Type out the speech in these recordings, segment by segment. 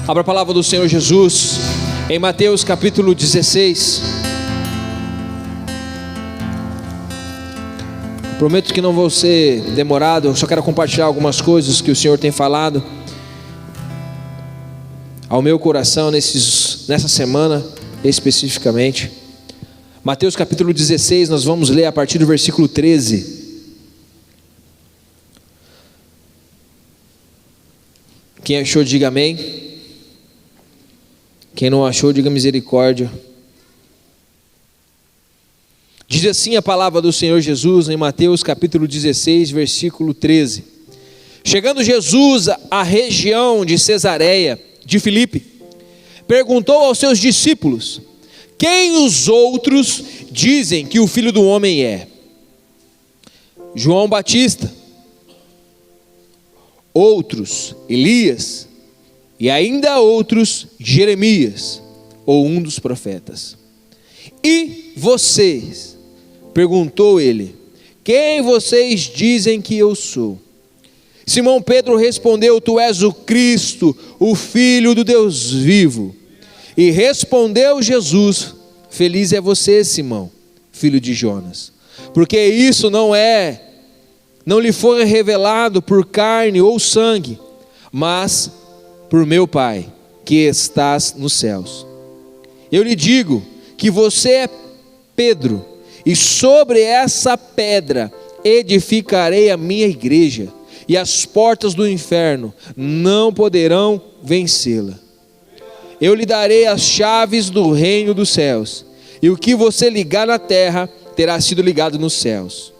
Abra a palavra do Senhor Jesus em Mateus capítulo 16. Prometo que não vou ser demorado, eu só quero compartilhar algumas coisas que o Senhor tem falado ao meu coração nessa semana especificamente. Mateus capítulo 16, nós vamos ler a partir do versículo 13. Quem achou, diga amém. Quem não achou, diga misericórdia. Diz assim a palavra do Senhor Jesus em Mateus capítulo 16, versículo 13. Chegando Jesus à região de Cesareia de Filipe, perguntou aos seus discípulos: quem os outros dizem que o Filho do Homem é? João Batista, outros Elias, e ainda outros Jeremias, ou um dos profetas. E vocês? Perguntou ele: quem vocês dizem que eu sou? Simão Pedro respondeu: tu és o Cristo, o Filho do Deus vivo. E respondeu Jesus: feliz é você, Simão, filho de Jonas, porque isso não lhe foi revelado por carne ou sangue, mas por meu Pai, que estás nos céus. Eu lhe digo que você é Pedro, e sobre essa pedra edificarei a minha igreja, e as portas do inferno não poderão vencê-la. Eu lhe darei as chaves do reino dos céus, e o que você ligar na terra terá sido ligado nos céus,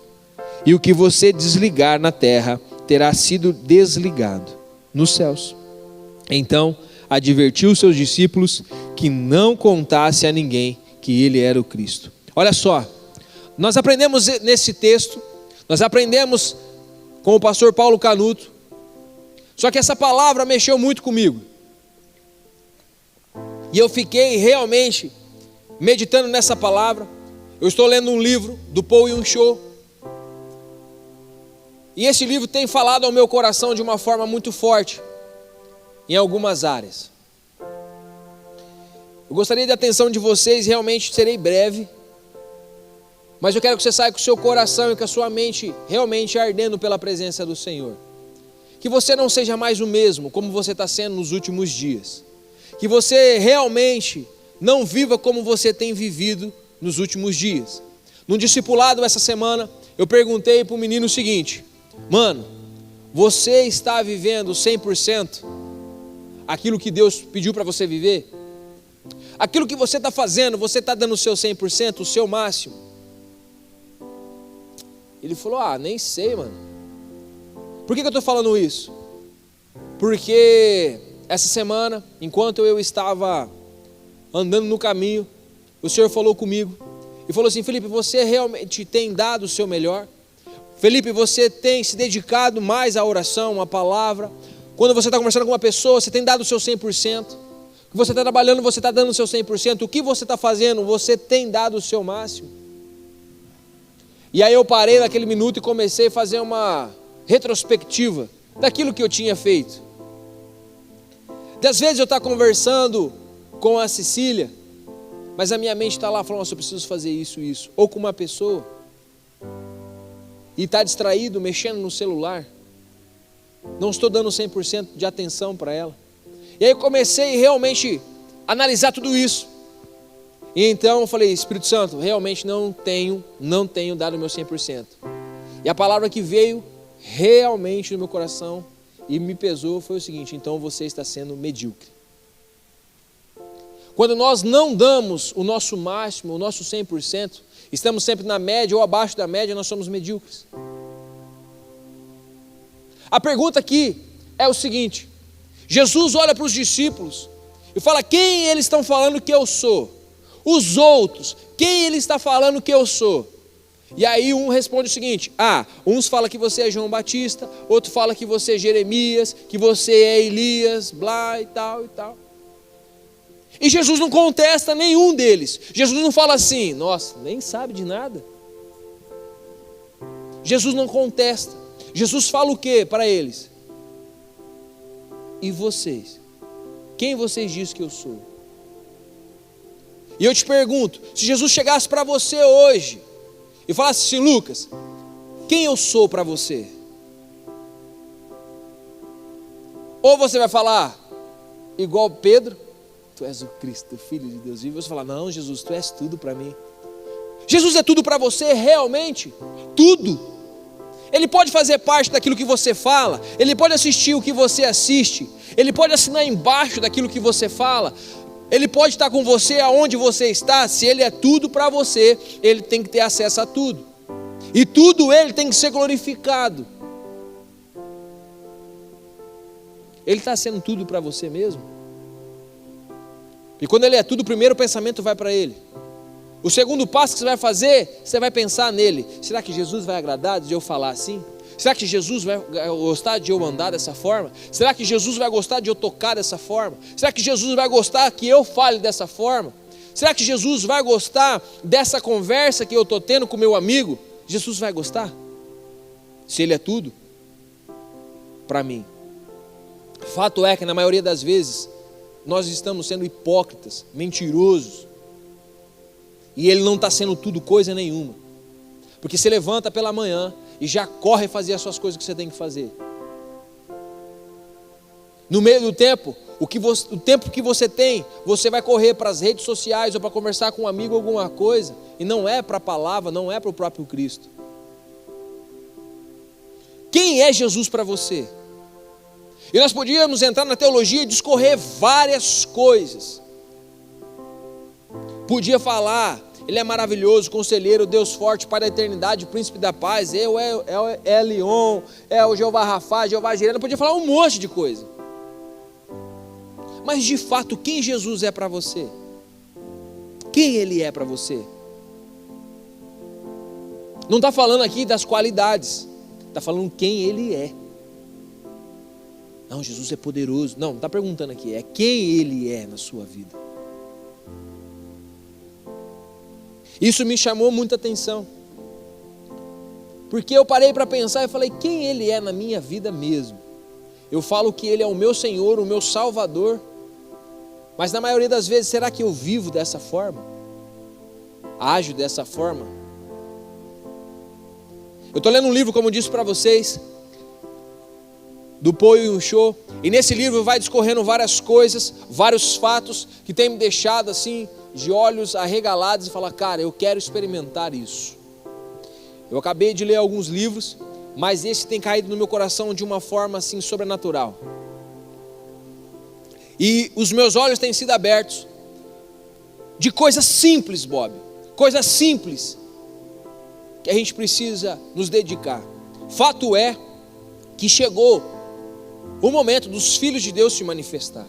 e o que você desligar na terra terá sido desligado nos céus. Então advertiu os seus discípulos que não contasse a ninguém que ele era o Cristo. Olha só, nós aprendemos nesse texto, nós aprendemos com o pastor Paulo Canuto, só que essa palavra mexeu muito comigo, e eu fiquei realmente meditando nessa palavra. Eu estou lendo um livro do Paul Yun-Cho, e esse livro tem falado ao meu coração de uma forma muito forte, em algumas áreas. Eu gostaria da atenção de vocês, realmente serei breve, mas eu quero que você saia com o seu coração e com a sua mente realmente ardendo pela presença do Senhor. Que você não seja mais o mesmo como você está sendo nos últimos dias. Que você realmente não viva como você tem vivido nos últimos dias. Num discipulado essa semana, eu perguntei para o menino o seguinte: mano, você está vivendo 100% aquilo que Deus pediu para você viver? Aquilo que você está fazendo, você está dando o seu 100%, o seu máximo? Ele falou: nem sei, mano. Por que eu estou falando isso? Porque essa semana, enquanto eu estava andando no caminho, o Senhor falou comigo e falou assim: Felipe, você realmente tem dado o seu melhor? Felipe, você tem se dedicado mais à oração, à palavra? Quando você está conversando com uma pessoa, você tem dado o seu 100%? Que você está trabalhando, você está dando o seu 100%? O que você está fazendo, você tem dado o seu máximo? E aí eu parei naquele minuto e comecei a fazer uma retrospectiva daquilo que eu tinha feito. Das vezes eu estou conversando com a Cecília, mas a minha mente está lá falando: nossa, eu preciso fazer isso. Ou com uma pessoa, e está distraído, mexendo no celular, não estou dando 100% de atenção para ela. E aí eu comecei realmente a analisar tudo isso. E então eu falei: Espírito Santo, realmente não tenho dado o meu 100%. E a palavra que veio realmente no meu coração e me pesou foi o seguinte: então você está sendo medíocre. Quando nós não damos o nosso máximo, o nosso 100%, estamos sempre na média ou abaixo da média, nós somos medíocres. A pergunta aqui é o seguinte: Jesus olha para os discípulos e fala: quem eles estão falando que eu sou? Os outros, quem ele está falando que eu sou? E aí um responde o seguinte: uns falam que você é João Batista, outro fala que você é Jeremias, que você é Elias, blá e tal e tal. E Jesus não contesta nenhum deles. Jesus não fala assim: nossa, nem sabe de nada. Jesus não contesta. Jesus fala o que para eles? E vocês? quem vocês dizem que eu sou? E eu te pergunto, se Jesus chegasse para você hoje e falasse assim: Lucas, quem eu sou para você? Ou você vai falar igual Pedro: tu és o Cristo, o Filho de Deus vivo. Você fala: não, Jesus, tu és tudo para mim. Jesus é tudo para você, realmente? Tudo. Ele pode fazer parte daquilo que você fala, ele pode assistir o que você assiste, ele pode assinar embaixo daquilo que você fala, ele pode estar com você aonde você está. Se ele é tudo para você, ele tem que ter acesso a tudo, e tudo ele tem que ser glorificado. Ele está sendo tudo para você mesmo? E quando ele é tudo, o primeiro pensamento vai para ele. O segundo passo que você vai fazer, você vai pensar nele. Será que Jesus vai agradar de eu falar assim? Será que Jesus vai gostar de eu andar dessa forma? Será que Jesus vai gostar de eu tocar dessa forma? Será que Jesus vai gostar que eu fale dessa forma? Será que Jesus vai gostar dessa conversa que eu estou tendo com meu amigo? Jesus vai gostar? Se ele é tudo para mim. Fato é que na maioria das vezes nós estamos sendo hipócritas, mentirosos, e ele não está sendo tudo coisa nenhuma, porque você levanta pela manhã e já corre fazer as suas coisas que você tem que fazer. No meio do tempo, o tempo que você tem, você vai correr para as redes sociais ou para conversar com um amigo alguma coisa, e não é para a palavra, não é para o próprio Cristo. Quem é Jesus para você? E nós podíamos entrar na teologia e discorrer várias coisas. Podia falar: ele é maravilhoso, conselheiro, Deus forte, Pai da eternidade, príncipe da paz, é Elion, é o Jeová Rafá, Jeová Jireh. Podia falar um monte de coisa. Mas de fato, quem Jesus é para você? Quem ele é para você? Não está falando aqui das qualidades, está falando quem ele é. Não, Jesus é poderoso. Não está perguntando aqui, é quem ele é na sua vida. Isso me chamou muita atenção, porque eu parei para pensar e falei: quem ele é na minha vida mesmo? Eu falo que ele é o meu Senhor, o meu Salvador, mas na maioria das vezes, será que eu vivo dessa forma? Ajo dessa forma? Eu estou lendo um livro, como eu disse para vocês, do Poio Yun-Cho, e nesse livro vai discorrendo várias coisas, vários fatos que tem me deixado assim de olhos arregalados e falar: cara, eu quero experimentar isso. Eu acabei de ler alguns livros, mas esse tem caído no meu coração de uma forma assim sobrenatural, e os meus olhos têm sido abertos de coisas simples, Bob, coisas simples que a gente precisa nos dedicar. Fato é que chegou o momento dos filhos de Deus se manifestar.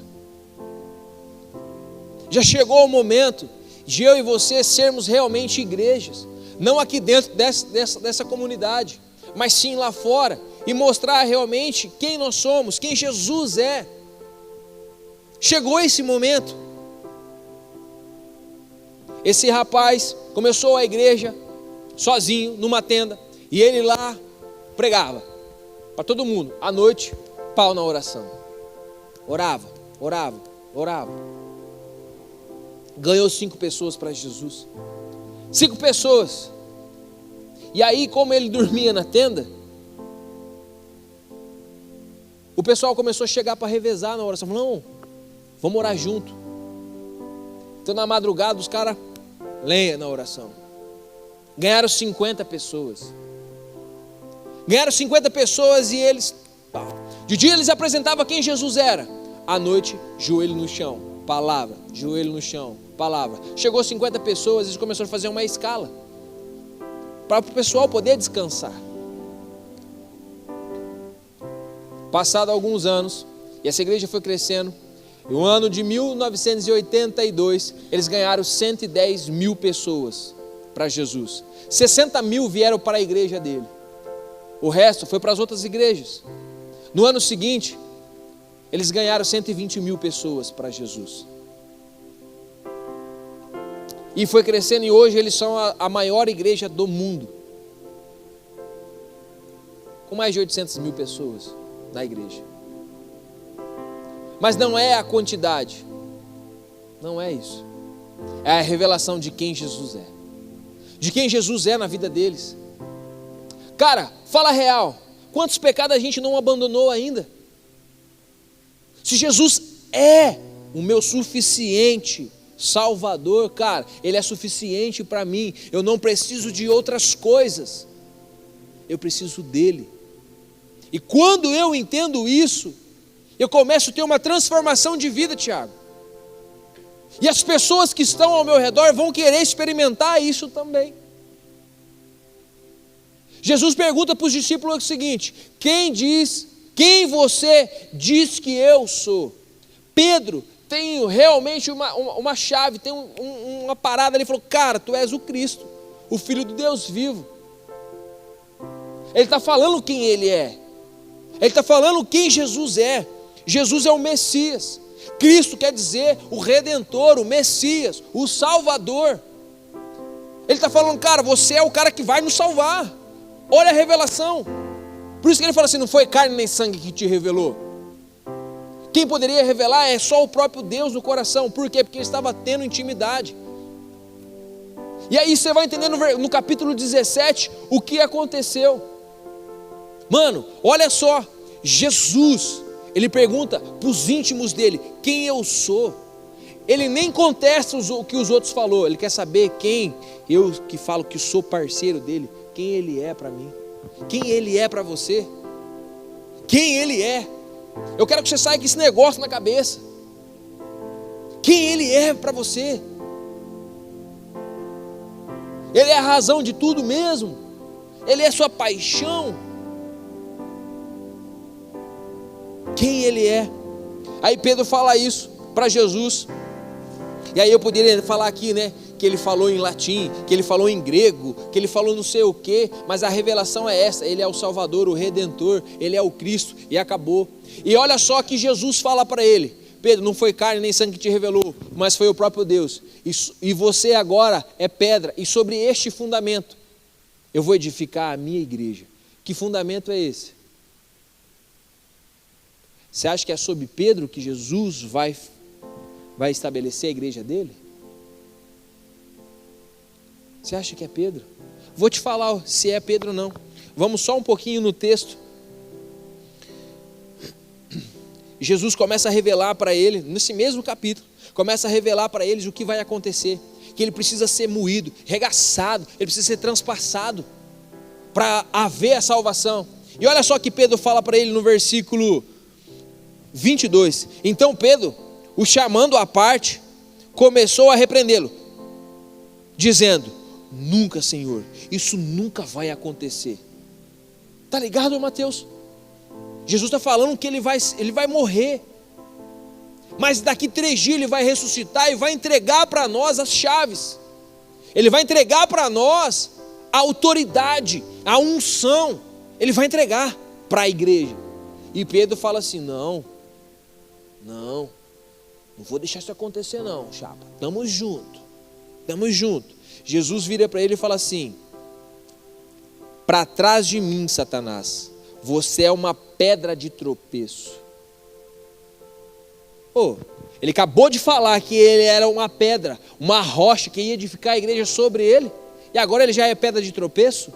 Já chegou o momento de eu e você sermos realmente igrejas, não aqui dentro dessa comunidade, mas sim lá fora, e mostrar realmente quem nós somos, quem Jesus é. Chegou esse momento. Esse rapaz começou a igreja sozinho, numa tenda, e ele lá pregava para todo mundo, à noite, pau na oração. Orava. Ganhou 5 pessoas para Jesus. 5 pessoas. E aí, como ele dormia na tenda, o pessoal começou a chegar para revezar na oração. Falou: não, vamos orar junto. Então na madrugada os caras lenha na oração. Ganharam 50 pessoas. Ganharam 50 pessoas e eles... De dia eles apresentavam quem Jesus era. À noite, joelho no chão, palavra, joelho no chão, palavra. Chegou 50 pessoas, eles começaram a fazer uma escala para o pessoal poder descansar. Passado alguns anos, e essa igreja foi crescendo, e no ano de 1982, eles ganharam 110 mil pessoas para Jesus. 60 mil vieram para a igreja dele. O resto foi para as outras igrejas. No ano seguinte, eles ganharam 120 mil pessoas para Jesus. E foi crescendo, e hoje eles são a maior igreja do mundo, com mais de 800 mil pessoas na igreja. Mas não é a quantidade, não é isso. É a revelação de quem Jesus é, de quem Jesus é na vida deles. Cara, fala real, quantos pecados a gente não abandonou ainda? Se Jesus é o meu suficiente Salvador, cara, Ele é suficiente para mim, eu não preciso de outras coisas, eu preciso dEle. E quando eu entendo isso, eu começo a ter uma transformação de vida, Tiago. E as pessoas que estão ao meu redor vão querer experimentar isso também. Jesus pergunta para os discípulos o seguinte: quem você diz que eu sou? Pedro tem realmente uma chave, tem uma parada ali, falou: cara, tu és o Cristo, o Filho do Deus vivo. Ele está falando quem Ele é, Ele está falando quem Jesus é. Jesus é o Messias. Cristo quer dizer o Redentor, o Messias, o Salvador. Ele está falando: cara, você é o cara que vai nos salvar. Olha a revelação. Por isso que ele fala assim: não foi carne nem sangue que te revelou. Quem poderia revelar é só o próprio Deus no coração. Por quê? Porque ele estava tendo intimidade. E aí você vai entender no capítulo 17 o que aconteceu. Mano, olha só, Jesus, ele pergunta para os íntimos dele: quem eu sou? Ele nem contesta o que os outros falaram, ele quer saber quem eu que falo que sou parceiro dele, quem ele é para mim, quem ele é para você, quem ele é. Eu quero que você saia com esse negócio na cabeça. Quem ele é para você? Ele é a razão de tudo mesmo? Ele é sua paixão? Quem ele é? Aí Pedro fala isso para Jesus. E aí eu poderia falar aqui, né, que ele falou em latim, que ele falou em grego, que ele falou não sei o que, mas a revelação é essa: ele é o Salvador, o Redentor, ele é o Cristo, e acabou. E olha só que Jesus fala para ele: Pedro, não foi carne nem sangue que te revelou, mas foi o próprio Deus, e você agora é pedra, e sobre este fundamento eu vou edificar a minha igreja. Que fundamento é esse? Você acha que é sobre Pedro que Jesus vai estabelecer a igreja dele? Você acha que é Pedro? Vou te falar se é Pedro ou não. Vamos só um pouquinho no texto. Jesus começa a revelar para ele, nesse mesmo capítulo, começa a revelar para eles o que vai acontecer, que ele precisa ser moído, regaçado, ele precisa ser transpassado para haver a salvação. E olha só que Pedro fala para ele no versículo 22. Então Pedro, o chamando à parte, começou a repreendê-lo, dizendo: nunca, Senhor, isso nunca vai acontecer. Tá ligado, Mateus? Jesus está falando que ele vai morrer, mas daqui 3 dias ele vai ressuscitar e vai entregar para nós as chaves. Ele vai entregar para nós a autoridade, a unção. Ele vai entregar para a igreja. E Pedro fala assim: não vou deixar isso acontecer não, chapa. Tamo junto. Jesus vira para ele e fala assim: para trás de mim, Satanás, você é uma pedra de tropeço. Ele acabou de falar que ele era uma pedra, uma rocha que ia edificar a igreja sobre ele, e agora ele já é pedra de tropeço?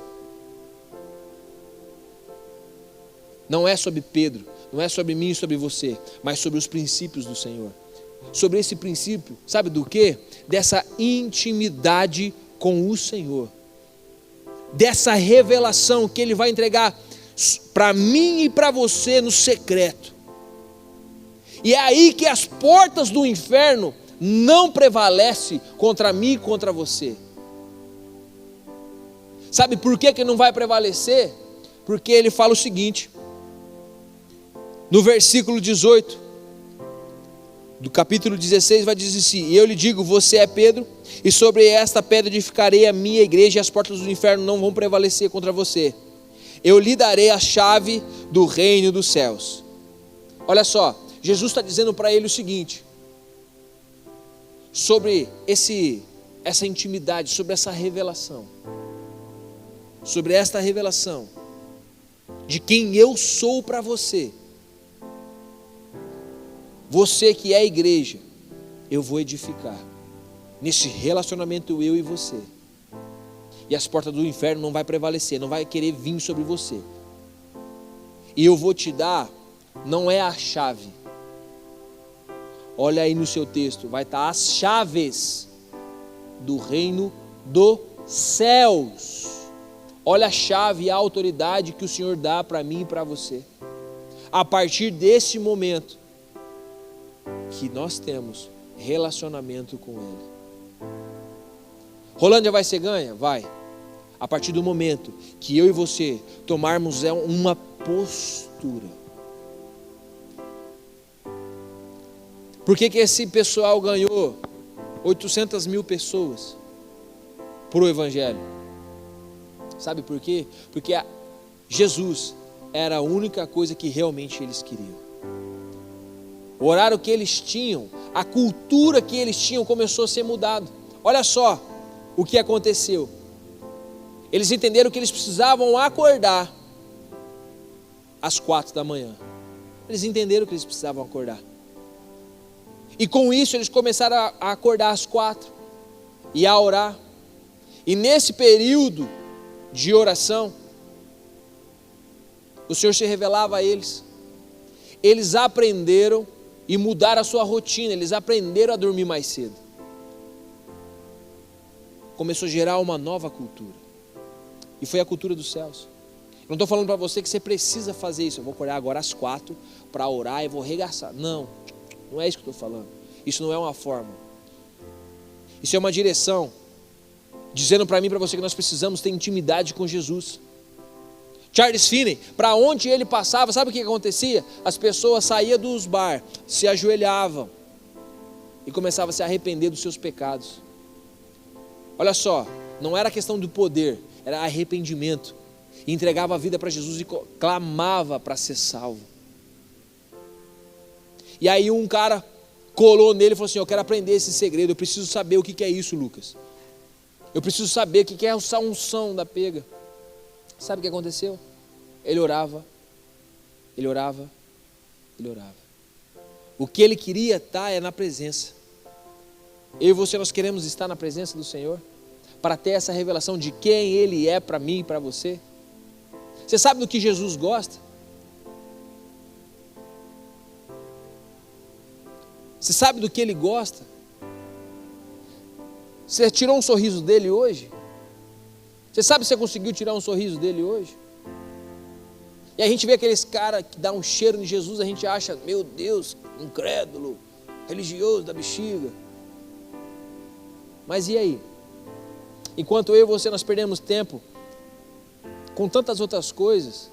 Não é sobre Pedro, não é sobre mim e sobre você, mas sobre os princípios do Senhor. Sobre esse princípio, sabe do quê? Dessa intimidade com o Senhor, dessa revelação que Ele vai entregar para mim e para você no secreto. E é aí que as portas do inferno não prevalecem contra mim e contra você. Sabe por que não vai prevalecer? Porque ele fala o seguinte, no versículo 18 do capítulo 16, vai dizer assim: e eu lhe digo, você é Pedro, e sobre esta pedra edificarei a minha igreja, e as portas do inferno não vão prevalecer contra você. Eu lhe darei a chave do reino dos céus. Olha só, Jesus está dizendo para ele o seguinte, sobre essa intimidade, sobre essa revelação, sobre esta revelação de quem eu sou para você. você que é a igreja, eu vou edificar nesse relacionamento eu e você. E as portas do inferno não vai prevalecer, não vai querer vir sobre você. E eu vou te dar, não é a chave. Olha aí no seu texto, vai estar as chaves do reino dos céus. Olha a chave e a autoridade que o Senhor dá para mim e para você. A partir desse momento que nós temos relacionamento com Ele. Rolândia vai ser ganha? Vai. A partir do momento que eu e você tomarmos uma postura. Por que esse pessoal ganhou 800 mil pessoas para o Evangelho? Sabe por quê? Porque Jesus era a única coisa que realmente eles queriam. O horário que eles tinham, a cultura que eles tinham começou a ser mudado. Olha só o que aconteceu. Eles entenderam que eles precisavam acordar às 4 da manhã. Eles entenderam que eles precisavam acordar. E com isso eles começaram a acordar às 4 e a orar. E nesse período de oração, o Senhor se revelava a eles. Eles aprenderam e mudaram a sua rotina. Eles aprenderam a dormir mais cedo. Começou a gerar uma nova cultura. E foi a cultura dos céus. Eu não estou falando para você que você precisa fazer isso. Eu vou acordar agora às 4 para orar e vou arregaçar. Não, não é isso que eu estou falando. Isso não é uma forma. Isso é uma direção. Dizendo para mim e para você que nós precisamos ter intimidade com Jesus. Charles Finney, para onde ele passava, sabe o que acontecia? As pessoas saíam dos bar, se ajoelhavam e começavam a se arrepender dos seus pecados. Olha só, não era questão do poder, era arrependimento. E entregava a vida para Jesus e clamava para ser salvo. E aí um cara colou nele e falou assim: eu quero aprender esse segredo, eu preciso saber o que é isso, Lucas. Eu preciso saber o que é essa unção da pega. Sabe o que aconteceu? Ele orava, ele orava, ele orava. O que ele queria estar é na presença. Eu e você, nós queremos estar na presença do Senhor, para ter essa revelação de quem Ele é para mim e para você. Você sabe do que Jesus gosta? Você sabe do que Ele gosta? Você tirou um sorriso dele hoje? Você sabe se você conseguiu tirar um sorriso dele hoje? E a gente vê aqueles caras que dá um cheiro em Jesus, a gente acha, meu Deus, incrédulo, religioso da bexiga. Mas e aí? Enquanto eu e você nós perdemos tempo com tantas outras coisas,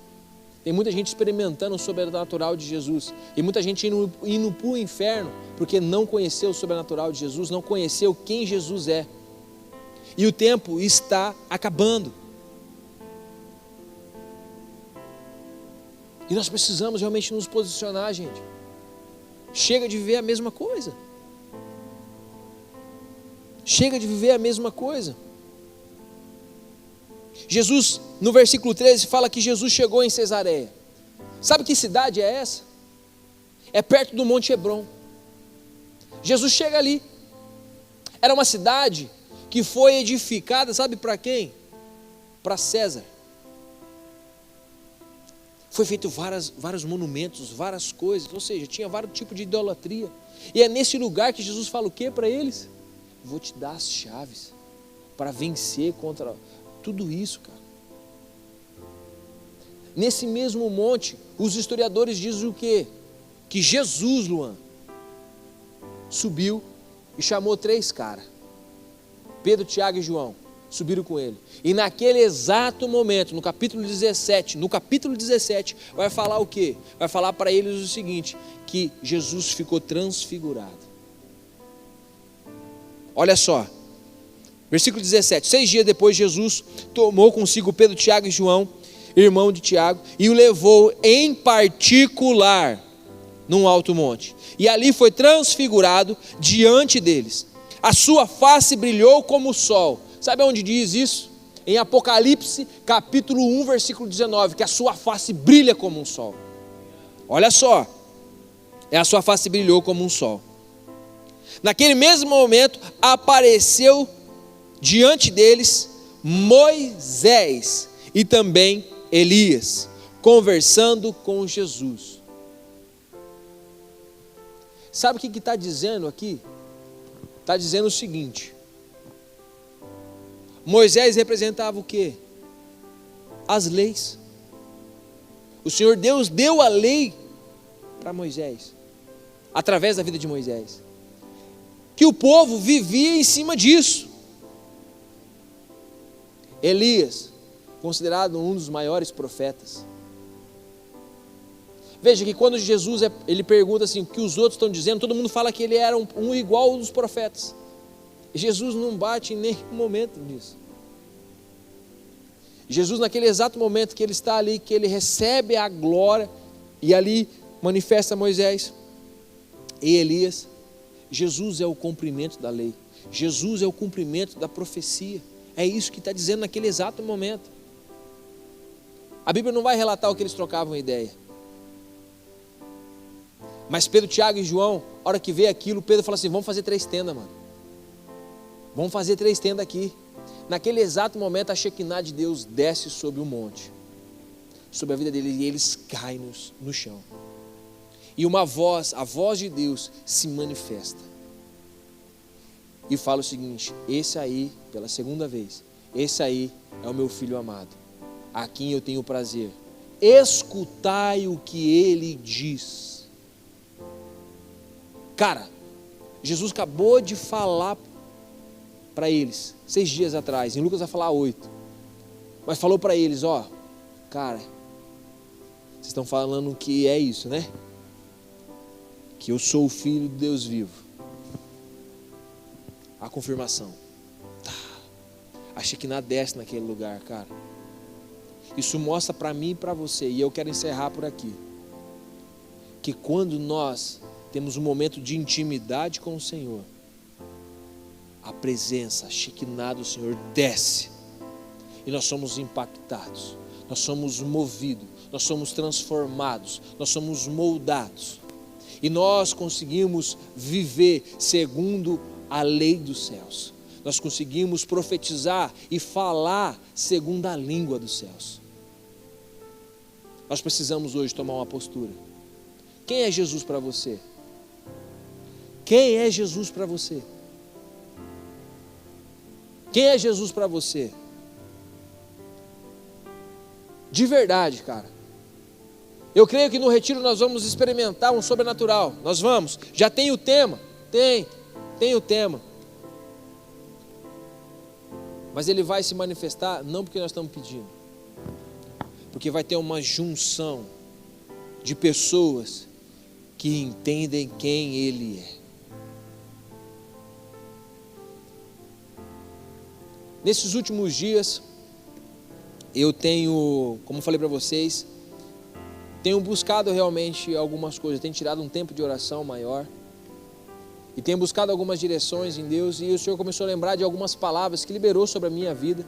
tem muita gente experimentando o sobrenatural de Jesus, e muita gente indo para o inferno, porque não conheceu o sobrenatural de Jesus, não conheceu quem Jesus é. E o tempo está acabando. E nós precisamos realmente nos posicionar, gente. Chega de viver a mesma coisa. Chega de viver a mesma coisa. Jesus, no versículo 13, fala que Jesus chegou em Cesareia. Sabe que cidade é essa? É perto do Monte Hebron. Jesus chega ali. Era uma cidade que foi edificada, sabe para quem? Para César. Foi feito vários monumentos, várias coisas, ou seja, tinha vários tipos de idolatria. E é nesse lugar que Jesus fala o que para eles? Vou te dar as chaves para vencer contra tudo isso, cara. Nesse mesmo monte, os historiadores dizem o quê? Que Jesus, Luan, subiu e chamou 3 caras. Pedro, Tiago e João subiram com ele. E naquele exato momento, no capítulo 17, vai falar o quê? Vai falar para eles o seguinte, que Jesus ficou transfigurado. Olha só, versículo 17, 6 dias depois Jesus tomou consigo Pedro, Tiago e João, irmão de Tiago, e o levou em particular num alto monte, e ali foi transfigurado diante deles, a sua face brilhou como o sol. Sabe onde diz isso? Em Apocalipse capítulo 1 versículo 19, que a sua face brilha como um sol. Olha só, e a sua face brilhou como um sol. Naquele mesmo momento, apareceu diante deles Moisés e também Elias, conversando com Jesus. Sabe o que está dizendo aqui? Está dizendo o seguinte: Moisés representava o quê? As leis. O Senhor Deus deu a lei para Moisés, através da vida de Moisés, que o povo vivia em cima disso. Elias, considerado um dos maiores profetas. Veja que quando Jesus ele pergunta assim, o que os outros estão dizendo, todo mundo fala que ele era um igual dos profetas. Jesus não bate em nenhum momento nisso. Jesus, naquele exato momento que ele está ali, que ele recebe a glória, e ali manifesta Moisés e Elias, Jesus é o cumprimento da lei, Jesus é o cumprimento da profecia. É isso que está dizendo naquele exato momento. A Bíblia não vai relatar o que eles trocavam ideia, mas Pedro, Tiago e João, a hora que vê aquilo, Pedro fala assim, vamos fazer 3 tendas, mano. Vamos fazer 3 tendas aqui. Naquele exato momento, a Shekinah de Deus desce sobre o monte, sobre a vida deles, e eles caem no chão. E uma voz, a voz de Deus, se manifesta. E fala o seguinte, esse aí, pela segunda vez, esse aí é o meu filho amado, a quem eu tenho prazer. Escutai o que ele diz. Cara, Jesus acabou de falar para eles, 6 dias atrás, em Lucas vai falar 8, mas falou para eles, ó, cara, vocês estão falando que é isso, né? Que eu sou o Filho de Deus vivo. A confirmação. A Shekinah desce naquele lugar, cara. Isso mostra para mim e para você, e eu quero encerrar por aqui, que quando nós temos um momento de intimidade com o Senhor, a presença, a Shekinah do Senhor desce, e nós somos impactados, nós somos movidos, nós somos transformados, nós somos moldados, e nós conseguimos viver segundo a lei dos céus, nós conseguimos profetizar e falar segundo a língua dos céus. Nós precisamos hoje tomar uma postura. Quem é Jesus para você? Quem é Jesus para você? Quem é Jesus para você? De verdade, cara. Eu creio que no retiro nós vamos experimentar um sobrenatural. Nós vamos. Já tem o tema? Tem o tema. Mas ele vai se manifestar não porque nós estamos pedindo, porque vai ter uma junção de pessoas que entendem quem ele é. Nesses últimos dias, eu tenho, como falei para vocês, tenho buscado realmente algumas coisas, tenho tirado um tempo de oração maior, e tenho buscado algumas direções em Deus, e o Senhor começou a lembrar de algumas palavras que liberou sobre a minha vida,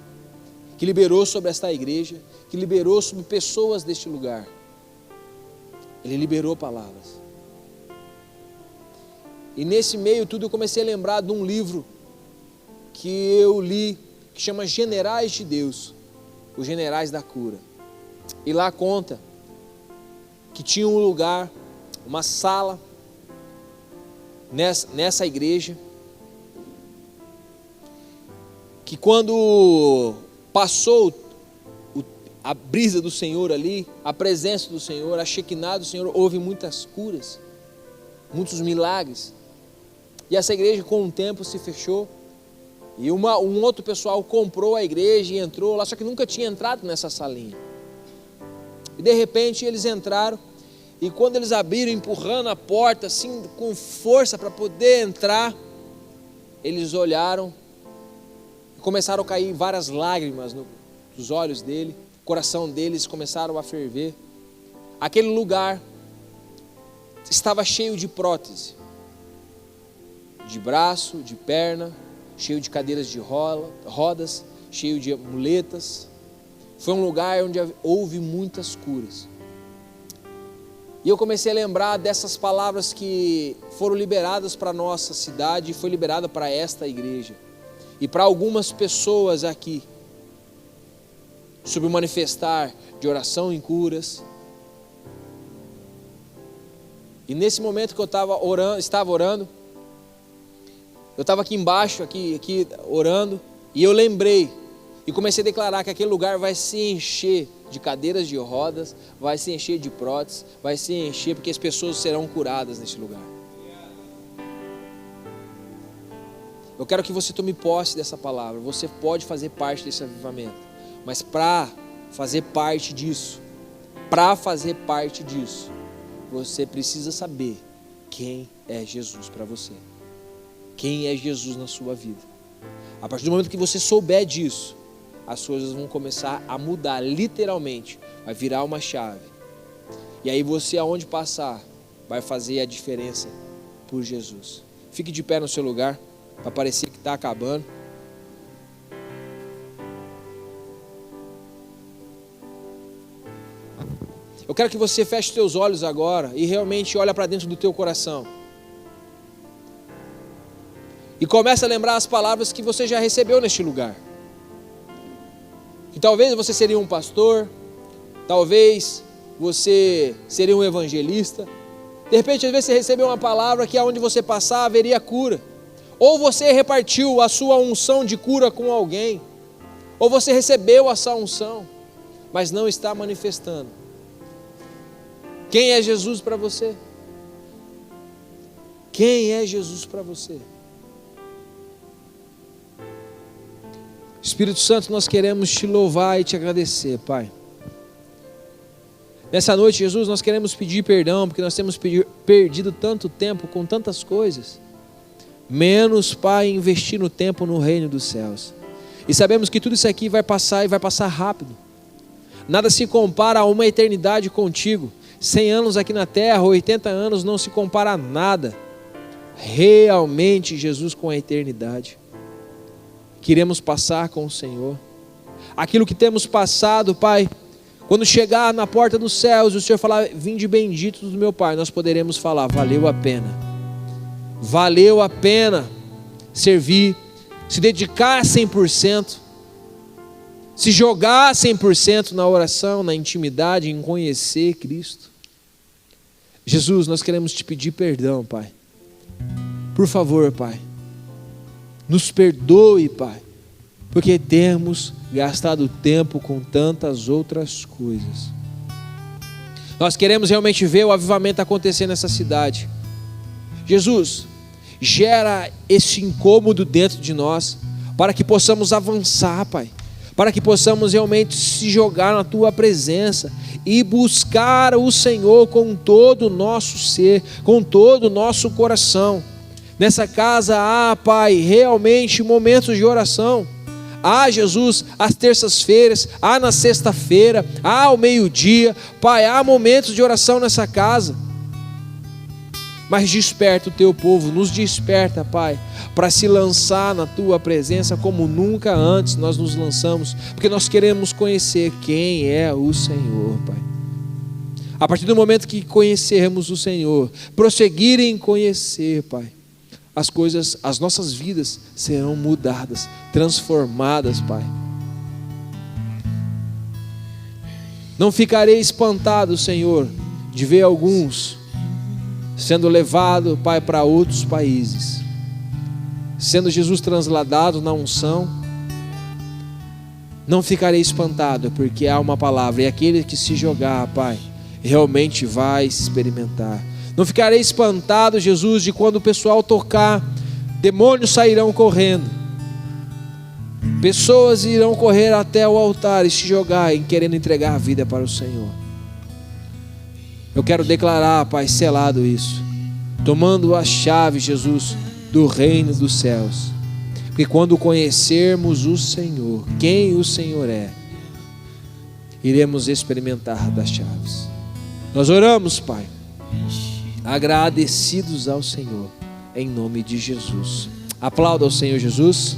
que liberou sobre esta igreja, que liberou sobre pessoas deste lugar. Ele liberou palavras. E nesse meio tudo eu comecei a lembrar de um livro que eu li, que chama Generais de Deus, os Generais da Cura. E lá conta que tinha um lugar, uma sala, nessa igreja, que quando passou a brisa do Senhor ali, a presença do Senhor, a Shekinah do Senhor, houve muitas curas, muitos milagres. E essa igreja com o tempo se fechou, e um outro pessoal comprou a igreja e entrou lá, só que nunca tinha entrado nessa salinha. E de repente eles entraram, e quando eles abriram, empurrando a porta assim com força para poder entrar, eles olharam e começaram a cair várias lágrimas dos olhos dele, o coração deles começaram a ferver. Aquele lugar estava cheio de prótese, de braço, de perna, cheio de cadeiras de rodas, cheio de muletas. Foi um lugar onde houve muitas curas. E eu comecei a lembrar dessas palavras que foram liberadas para a nossa cidade e foi liberada para esta igreja. E para algumas pessoas aqui, sobre o manifestar de oração em curas. E nesse momento que eu estava orando, eu estava aqui embaixo, aqui orando, e eu lembrei, e comecei a declarar que aquele lugar vai se encher de cadeiras de rodas, vai se encher de próteses, vai se encher porque as pessoas serão curadas nesse lugar. Eu quero que você tome posse dessa palavra. Você pode fazer parte desse avivamento, mas para fazer parte disso, você precisa saber quem é Jesus para você. Quem é Jesus na sua vida. A partir do momento que você souber disso, as coisas vão começar a mudar, literalmente, vai virar uma chave. E aí você, aonde passar, vai fazer a diferença por Jesus. Fique de pé no seu lugar, para parecer que está acabando. Eu quero que você feche os teus olhos agora e realmente olhe para dentro do teu coração. E comece a lembrar as palavras que você já recebeu neste lugar. Que talvez você seria um pastor, talvez você seria um evangelista. De repente, às vezes você recebeu uma palavra que aonde você passar haveria cura. Ou você repartiu a sua unção de cura com alguém. Ou você recebeu essa unção, mas não está manifestando. Quem é Jesus para você? Quem é Jesus para você? Espírito Santo, nós queremos te louvar e te agradecer, Pai. Nessa noite, Jesus, nós queremos pedir perdão, porque nós temos perdido tanto tempo com tantas coisas. Menos, Pai, investir no tempo no reino dos céus. E sabemos que tudo isso aqui vai passar e vai passar rápido. Nada se compara a uma eternidade contigo. 100 anos aqui na terra, 80 anos não se compara a nada. Realmente, Jesus, com a eternidade. Queremos passar com o Senhor. Aquilo que temos passado, Pai, quando chegar na porta dos céus, o Senhor falar, vinde bendito do meu Pai, nós poderemos falar, valeu a pena. Valeu a pena servir, se dedicar 100%, se jogar 100% na oração, na intimidade, em conhecer Cristo. Jesus, nós queremos te pedir perdão, Pai. Por favor, Pai, nos perdoe, Pai, porque temos gastado tempo com tantas outras coisas. Nós queremos realmente ver o avivamento acontecer nessa cidade. Jesus, gera esse incômodo dentro de nós, para que possamos avançar, Pai, para que possamos realmente se jogar na Tua presença e buscar o Senhor com todo o nosso ser, com todo o nosso coração. Nessa casa há, Pai, realmente momentos de oração. Há, Jesus, às terças-feiras, há na sexta-feira, há ao meio-dia. Pai, há momentos de oração nessa casa. Mas desperta o Teu povo, nos desperta, Pai, para se lançar na Tua presença como nunca antes nós nos lançamos, porque nós queremos conhecer quem é o Senhor, Pai. A partir do momento que conhecermos o Senhor, prosseguir em conhecer, Pai, as nossas vidas serão mudadas, transformadas, Pai. Não ficarei espantado, Senhor, de ver alguns sendo levado, Pai, para outros países, sendo Jesus transladado na unção. Não ficarei espantado, porque há uma palavra, e aquele que se jogar, Pai, realmente vai experimentar. Não ficarei espantado, Jesus, de quando o pessoal tocar, demônios sairão correndo, pessoas irão correr até o altar e se jogar em querendo entregar a vida para o Senhor. Eu quero declarar, Pai, selado isso, tomando a chave, Jesus, do reino dos céus, porque quando conhecermos o Senhor, quem o Senhor é, iremos experimentar das chaves. Nós oramos, Pai, agradecidos ao Senhor, em nome de Jesus. Aplauda ao Senhor Jesus.